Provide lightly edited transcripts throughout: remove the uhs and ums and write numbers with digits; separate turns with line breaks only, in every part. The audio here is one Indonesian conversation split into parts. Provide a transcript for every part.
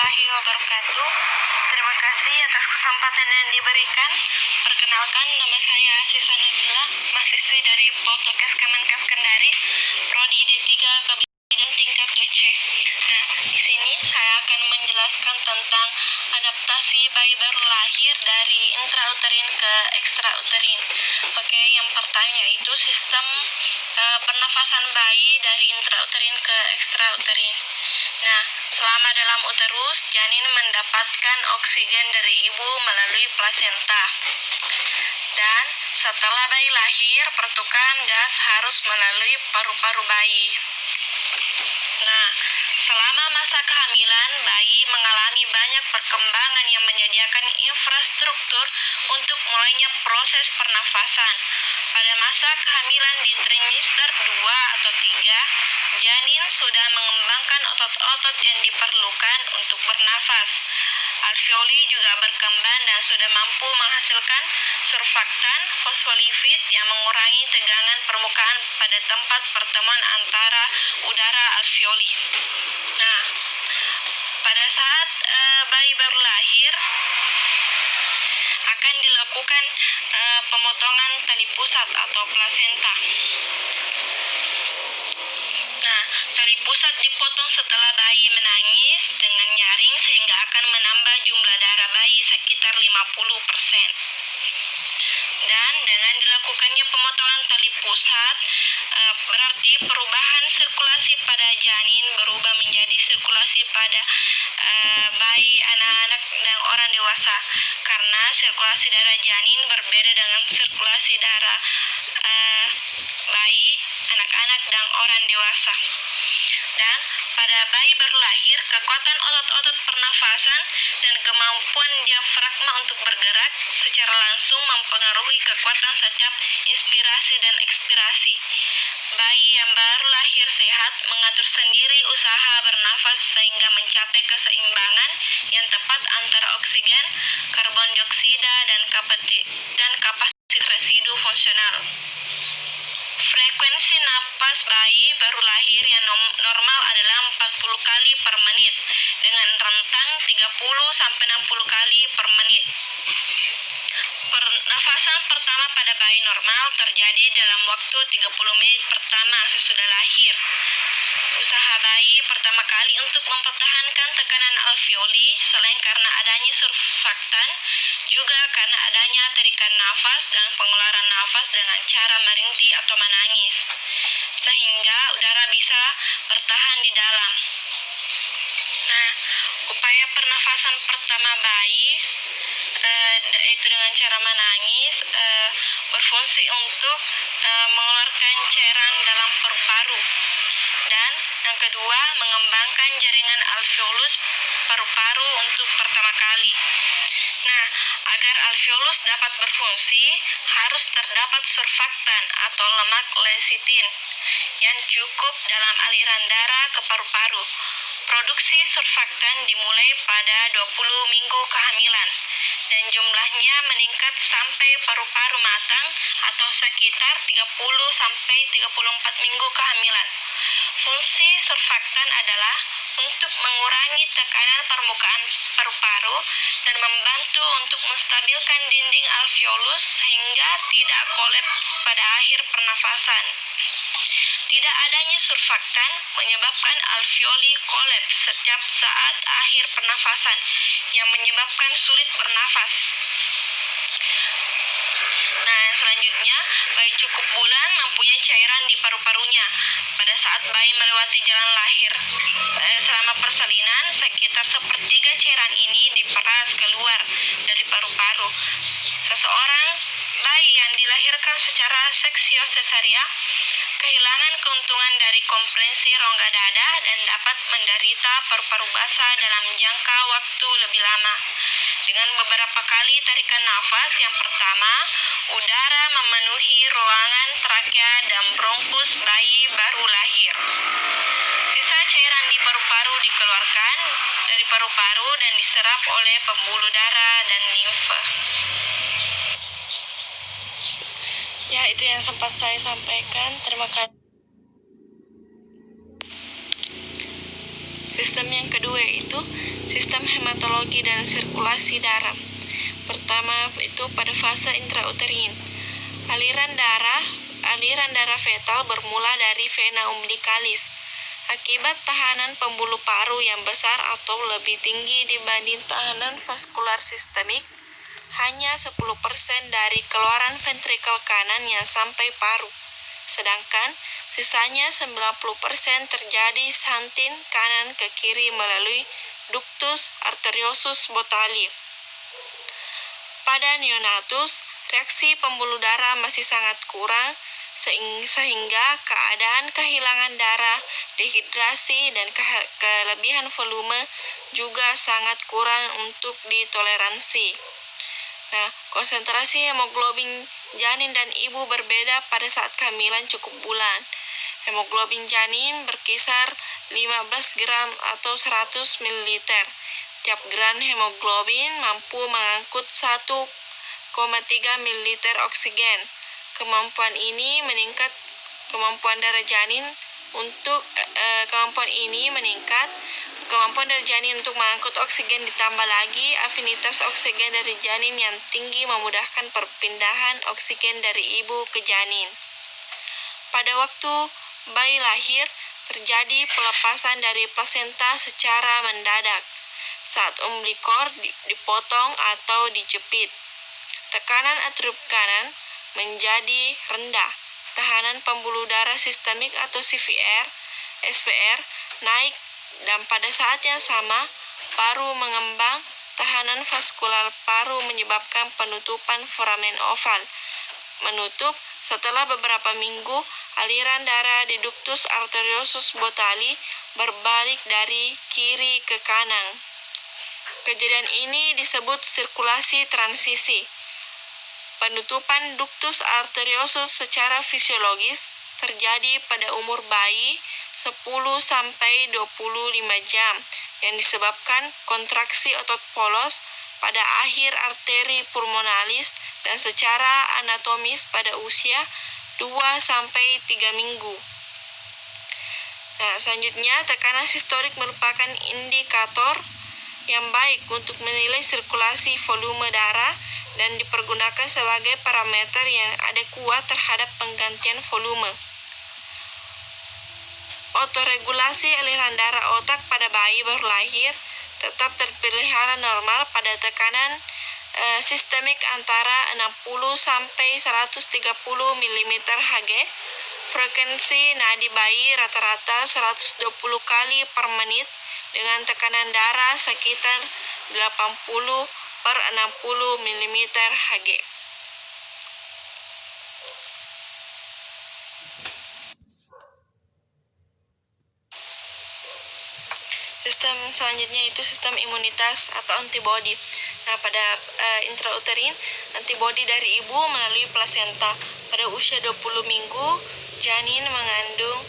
warahmatullahi wabarakatuh. Terima kasih atas kesempatan yang diberikan. Perkenalkan, nama saya Asisa Nabila, mahasiswi dari Poltekkes Kemenkes Kendari, Prodi D3 Kebidanan tingkat UC. Nah, di sini saya akan menjelaskan tentang adaptasi bayi baru lahir dari intrauterin ke ekstrauterin. Oke, yang pertama yaitu sistem pernafasan bayi dari intrauterin ke ekstrauterin. Nah, selama dalam uterus, janin mendapatkan oksigen dari ibu melalui plasenta. Dan setelah bayi lahir, pertukaran gas harus melalui paru-paru bayi. Nah, selama masa kehamilan, bayi mengalami banyak perkembangan yang menyediakan infrastruktur untuk mulainya proses pernafasan. Pada masa kehamilan di trimester 2 atau 3, janin sudah mengembangkan otot-otot yang diperlukan untuk bernafas. Alveoli juga berkembang dan sudah mampu menghasilkan surfaktan fosfolipid yang mengurangi tegangan permukaan pada tempat pertemuan antara udara alveoli. Nah, pada saat bayi baru lahir akan dilakukan pemotongan tali pusat atau plasenta. Nah, tali pusat dipotong setelah bayi menangis dengan nyaring sehingga akan menambah jumlah darah bayi sekitar 50%. Dan dengan dilakukannya pemotongan tali pusat, berarti perubahan sirkulasi pada janin berubah menjadi sirkulasi pada bayi, anak-anak, dan orang dewasa. Karena sirkulasi darah janin berbeda dengan sirkulasi darah bayi, anak-anak, dan orang dewasa. Dan pada bayi baru lahir, kekuatan otot-otot pernafasan dan kemampuan diafragma untuk bergerak secara langsung mempengaruhi kekuatan setiap inspirasi dan ekspirasi. Bayi yang baru lahir sehat mengatur sendiri usaha bernafas sehingga mencapai keseimbangan yang tepat antara oksigen, karbon dioksida, dan kapasitas residu fungsional. Frekuensi napas bayi baru lahir yang normal adalah 40 kali per menit dengan rentang 30-60 kali per menit. Pernafasan pertama pada bayi normal terjadi dalam waktu 30 menit pertama sesudah lahir. Usaha bayi pertama kali untuk mempertahankan tekanan alveoli selain karena adanya surfaktan, juga karena adanya tarikan nafas dan pengeluaran nafas dengan cara merintih atau menangis, sehingga udara bisa bertahan di dalam. Nah, upaya pernafasan pertama bayi yaitu dengan cara menangis berfungsi untuk mengeluarkan cairan dalam paru-paru. Dan yang kedua, mengembangkan jaringan alveolus paru-paru untuk pertama kali. Nah, agar alveolus dapat berfungsi, harus terdapat surfaktan atau lemak lecitin yang cukup dalam aliran darah ke paru-paru. Produksi surfaktan dimulai pada 20 minggu kehamilan dan jumlahnya meningkat sampai paru-paru matang atau sekitar 30-34 minggu kehamilan. Fungsi surfaktan adalah untuk mengurangi tekanan permukaan paru-paru dan membantu untuk menstabilkan dinding alveolus sehingga tidak kolaps pada akhir pernafasan. Tidak adanya surfaktan menyebabkan alveoli kolaps setiap saat akhir pernafasan yang menyebabkan sulit bernafas. Nah, selanjutnya, bayi cukup bulan mempunyai cairan di paru-parunya pada saat bayi melewati jalan lahir. Selama persalinan, sekitar sepertiga cairan ini diperas keluar dari paru-paru. Seseorang bayi yang dilahirkan secara seksio sesaria kehilangan keuntungan dari kompresi rongga dada dan dapat menderita paru-paru basah dalam jangka waktu lebih lama. Dengan beberapa kali tarikan nafas, yang pertama, udara memenuhi ruangan trakea dan bronkus bayi baru lahir. Sisa cairan di paru-paru dikeluarkan dari paru-paru dan diserap oleh pembuluh darah dan limfe. Ya, itu yang sempat saya sampaikan. Terima kasih. sistem yang kedua yaitu sistem hematologi dan sirkulasi darah. Pertama itu pada fase intrauterin. Aliran darah fetal bermula dari vena umbilicalis. Akibat tahanan pembuluh paru yang besar atau lebih tinggi dibanding tahanan vaskular sistemik, hanya 10% dari keluaran ventrikel kanan yang sampai paru. Sedangkan sisanya 90% terjadi santin kanan ke kiri melalui ductus arteriosus botali. Pada neonatus, reaksi pembuluh darah masih sangat kurang sehingga keadaan kehilangan darah, dehidrasi, dan kelebihan volume juga sangat kurang untuk ditoleransi. Nah, konsentrasi hemoglobin janin dan ibu berbeda pada saat kehamilan cukup bulan. Hemoglobin janin berkisar 15 gram atau 100 ml. Tiap gram hemoglobin mampu mengangkut 1,3 ml oksigen. Kemampuan ini meningkat kemampuan darah janin untuk mengangkut oksigen, ditambah lagi afinitas oksigen dari janin yang tinggi memudahkan perpindahan oksigen dari ibu ke janin. Pada waktu bayi lahir, terjadi pelepasan dari plasenta secara mendadak saat umbilikor dipotong atau dijepit. Tekanan atrium kanan menjadi rendah. Tahanan pembuluh darah sistemik atau SPR naik, dan pada saat yang sama paru mengembang. Tahanan vaskular paru menyebabkan penutupan foramen oval menutup. Setelah beberapa minggu, aliran darah di ductus arteriosus botali berbalik dari kiri ke kanan. Kejadian ini disebut sirkulasi transisi. Penutupan ductus arteriosus secara fisiologis terjadi pada umur bayi 10-25 jam yang disebabkan kontraksi otot polos pada akhir arteri pulmonalis dan secara anatomis pada usia 2-3 minggu. Nah, selanjutnya tekanan sistolik merupakan indikator yang baik untuk menilai sirkulasi volume darah dan dipergunakan sebagai parameter yang adekuat terhadap penggantian volume. Otoregulasi aliran darah otak pada bayi baru lahir tetap terpelihara normal pada tekanan sistemik antara 60-130 mm Hg. Frekuensi nadi bayi rata-rata 120 kali per menit dengan tekanan darah sekitar 80/60 mm Hg. Sistem selanjutnya itu sistem imunitas atau antibodi. Nah, pada intrauterin, antibodi dari ibu melalui plasenta. Pada usia 20 minggu, janin mengandung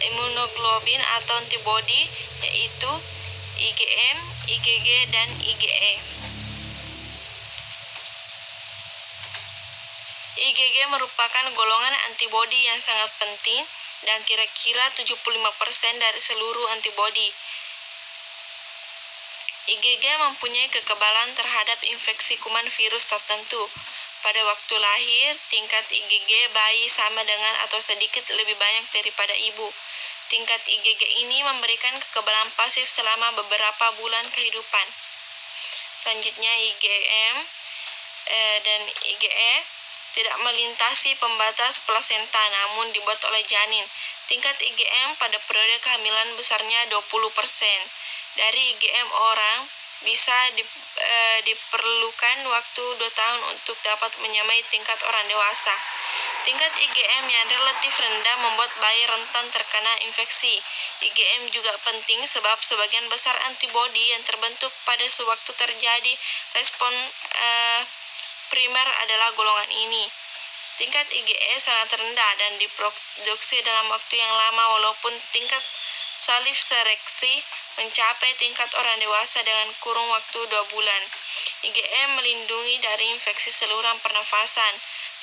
imunoglobulin atau antibodi yaitu IgM, IgG, dan IgE. IgG merupakan golongan antibodi yang sangat penting dan kira-kira 75% dari seluruh antibodi. IgG mempunyai kekebalan terhadap infeksi kuman virus tertentu. Pada waktu lahir, tingkat IgG bayi sama dengan atau sedikit lebih banyak daripada ibu. Tingkat IgG ini memberikan kekebalan pasif selama beberapa bulan kehidupan. Selanjutnya IgM dan IgE tidak melintasi pembatas plasenta namun dibuat oleh janin. Tingkat IgM pada periode kehamilan besarnya 20%. Dari IgM orang bisa diperlukan waktu 2 tahun untuk dapat menyamai tingkat orang dewasa. Tingkat IgM yang relatif rendah membuat bayi rentan terkena infeksi. IgM juga penting sebab sebagian besar antibodi yang terbentuk pada sewaktu terjadi respon primer adalah golongan ini. Tingkat IgE sangat rendah dan diproduksi dalam waktu yang lama walaupun tingkat salif seleksi mencapai tingkat orang dewasa dengan kurun waktu 2 bulan. IgM melindungi dari infeksi saluran pernafasan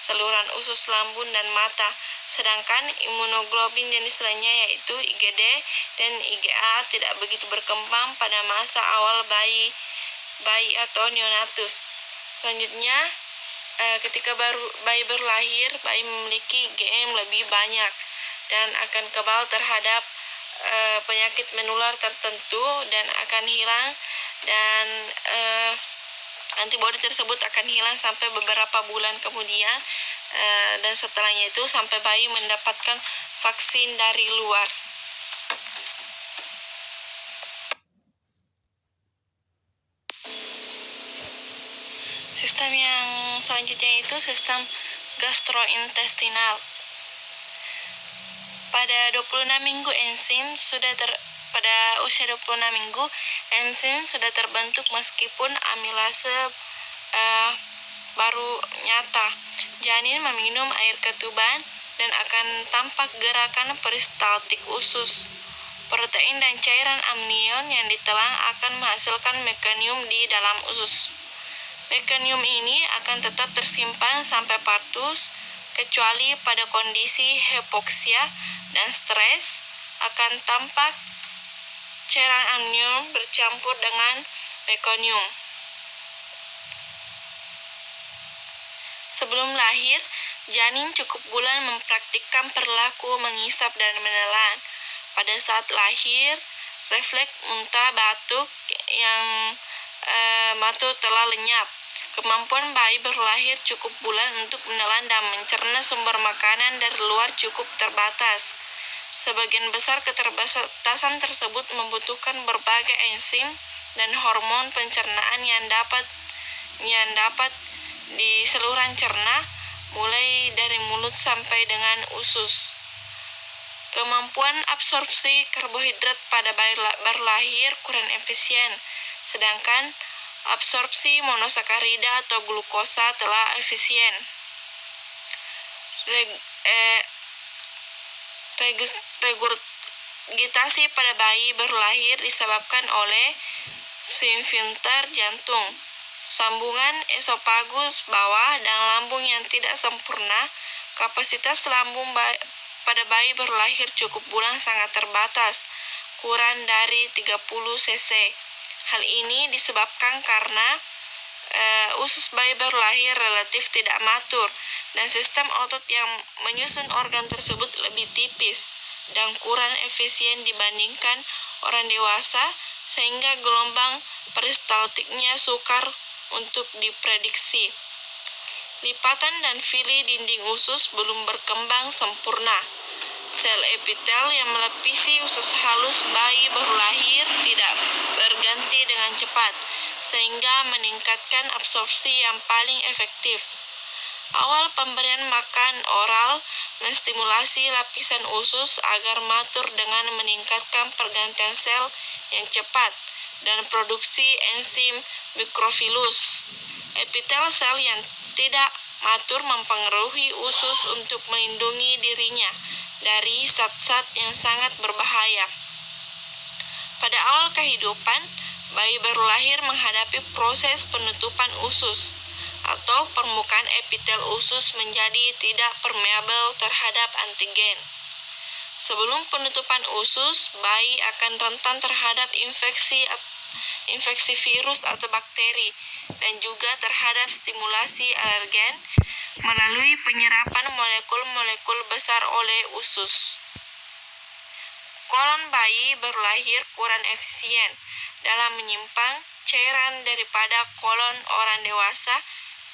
saluran usus lambung dan mata. Sedangkan imunoglobin jenis lainnya yaitu IgD dan IgA tidak begitu berkembang pada masa awal bayi atau neonatus. Selanjutnya, ketika bayi baru lahir, bayi memiliki IgM lebih banyak dan akan kebal terhadap penyakit menular tertentu dan akan hilang, dan antibodi tersebut akan hilang sampai beberapa bulan kemudian, dan setelahnya itu sampai bayi mendapatkan vaksin dari luar. Sistem yang selanjutnya itu sistem gastrointestinal. Pada 26 minggu pada usia 26 minggu, enzim sudah terbentuk meskipun amilase baru nyata. Janin meminum air ketuban dan akan tampak gerakan peristaltik usus. Protein dan cairan amnion yang ditelan akan menghasilkan mekonium di dalam usus. Mekonium ini akan tetap tersimpan sampai partus, kecuali pada kondisi hipoksia dan stres akan tampak cairan amnion bercampur dengan mekonium. Sebelum lahir, janin cukup bulan mempraktikkan perilaku mengisap dan menelan. Pada saat lahir, refleks muntah batuk telah lenyap. Kemampuan bayi baru lahir cukup bulan untuk menelan dan mencerna sumber makanan dari luar cukup terbatas. Sebagian besar keterbatasan tersebut membutuhkan berbagai enzim dan hormon pencernaan yang dapat di saluran cerna, mulai dari mulut sampai dengan usus. Kemampuan absorpsi karbohidrat pada bayi baru lahir kurang efisien, sedangkan absorpsi monosakarida atau glukosa telah efisien. Regurgitasi pada bayi baru lahir disebabkan oleh sphincter jantung, sambungan esofagus bawah, dan lambung yang tidak sempurna. Kapasitas lambung pada bayi baru lahir cukup bulan sangat terbatas, kurang dari 30 cc. Hal ini disebabkan karena usus bayi baru lahir relatif tidak matur dan sistem otot yang menyusun organ tersebut lebih tipis dan kurang efisien dibandingkan orang dewasa, sehingga gelombang peristaltiknya sukar untuk diprediksi. Lipatan dan fili dinding usus belum berkembang sempurna. Sel epitel yang melepisi usus halus bayi baru lahir tidak berganti dengan cepat, sehingga meningkatkan absorpsi yang paling efektif. Awal pemberian makan oral menstimulasi lapisan usus agar matur dengan meningkatkan pergantian sel yang cepat dan produksi enzim mikrofilus. Epitel sel yang tidak matur mempengaruhi usus untuk melindungi dirinya dari zat-zat yang sangat berbahaya. Pada awal kehidupan, bayi baru lahir menghadapi proses penutupan usus, atau permukaan epitel usus menjadi tidak permeabel terhadap antigen. Sebelum penutupan usus, bayi akan rentan terhadap infeksi virus atau bakteri, dan juga terhadap stimulasi alergen melalui penyerapan molekul-molekul besar oleh usus. Kolon bayi baru lahir kurang efisien dalam menyimpan cairan daripada kolon orang dewasa,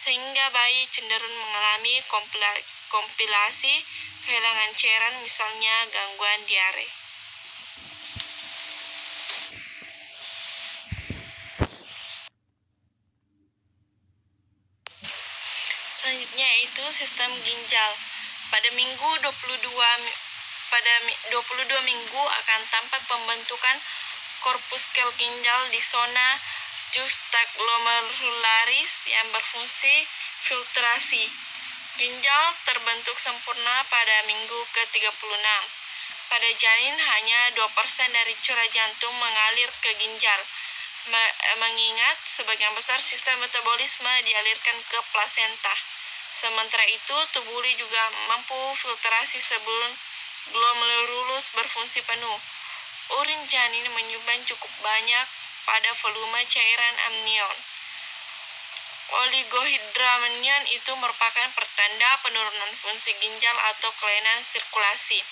sehingga bayi cenderung mengalami kompilasi kehilangan cairan, misalnya gangguan diare. Selanjutnya yaitu sistem ginjal. Pada 22 minggu akan tampak pembentukan korpuskel ginjal di zona juxtaglomeralis yang berfungsi filtrasi. Ginjal terbentuk sempurna pada minggu ke-36. Pada janin hanya 2% dari cairan jantung mengalir ke ginjal, mengingat sebagian besar sistem metabolisme dialirkan ke plasenta. Sementara itu, tubuli juga mampu filtrasi sebelum glomerulus berfungsi penuh. Urin janin menyumbang cukup banyak pada volume cairan amnion. Oligohidramnion itu merupakan pertanda penurunan fungsi ginjal atau kelainan sirkulasi.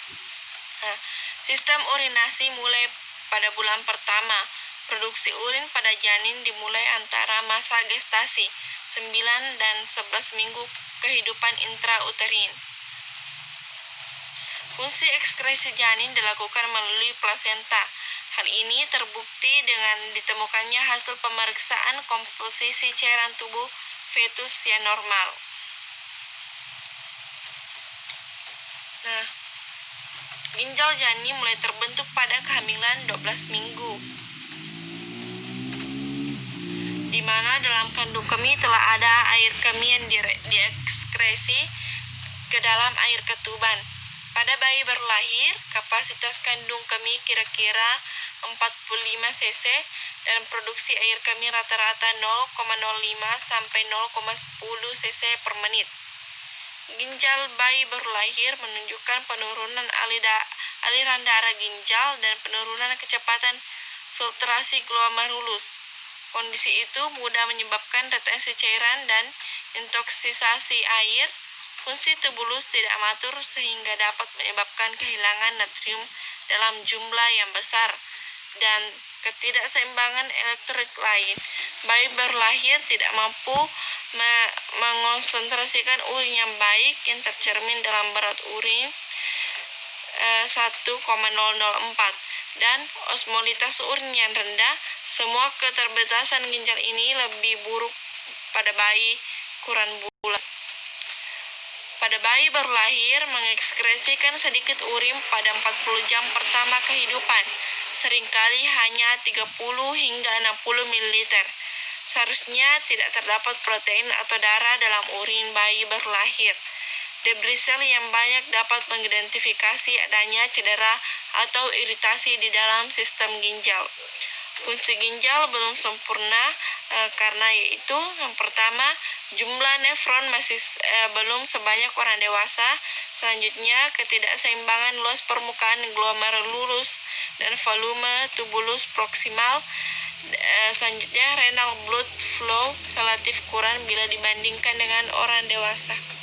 Sistem urinasi mulai pada bulan pertama. Produksi urin pada janin dimulai antara masa gestasi 9 dan 11 minggu kehidupan intrauterin. Fungsi ekskresi janin dilakukan melalui plasenta. Hal ini terbukti dengan ditemukannya hasil pemeriksaan komposisi cairan tubuh fetus yang normal. Ginjal janin mulai terbentuk pada kehamilan 12 minggu. Di mana dalam kandung kemih telah ada air kemih yang diekskresi ke dalam air ketuban. Pada bayi baru lahir, kapasitas kandung kemih kira-kira 45 cc dan produksi air kemih rata-rata 0,05 sampai 0,10 cc per menit. Ginjal bayi baru lahir menunjukkan penurunan aliran darah ginjal dan penurunan kecepatan filtrasi glomerulus. Kondisi itu mudah menyebabkan retensi cairan dan intoksisasi air. Fungsi tubulus tidak matur sehingga dapat menyebabkan kehilangan natrium dalam jumlah yang besar dan ketidakseimbangan elektrolit lain. Bayi baru lahir tidak mampu mengonsentrasikan urin yang baik yang tercermin dalam berat urin 1,004 dan osmolitas urin yang rendah. Semua keterbatasan ginjal ini lebih buruk pada bayi ukuran bulan. Pada bayi baru lahir, mengekskresikan sedikit urin pada 40 jam pertama kehidupan, seringkali hanya 30 hingga 60 ml. Seharusnya tidak terdapat protein atau darah dalam urin bayi baru lahir. Debris sel yang banyak dapat mengidentifikasi adanya cedera atau iritasi di dalam sistem ginjal. Fungsi ginjal belum sempurna karena yaitu yang pertama, jumlah nefron masih belum sebanyak orang dewasa. Selanjutnya, ketidakseimbangan luas permukaan glomerulus dan volume tubulus proksimal. Selanjutnya, renal blood flow relatif kurang bila dibandingkan dengan orang dewasa.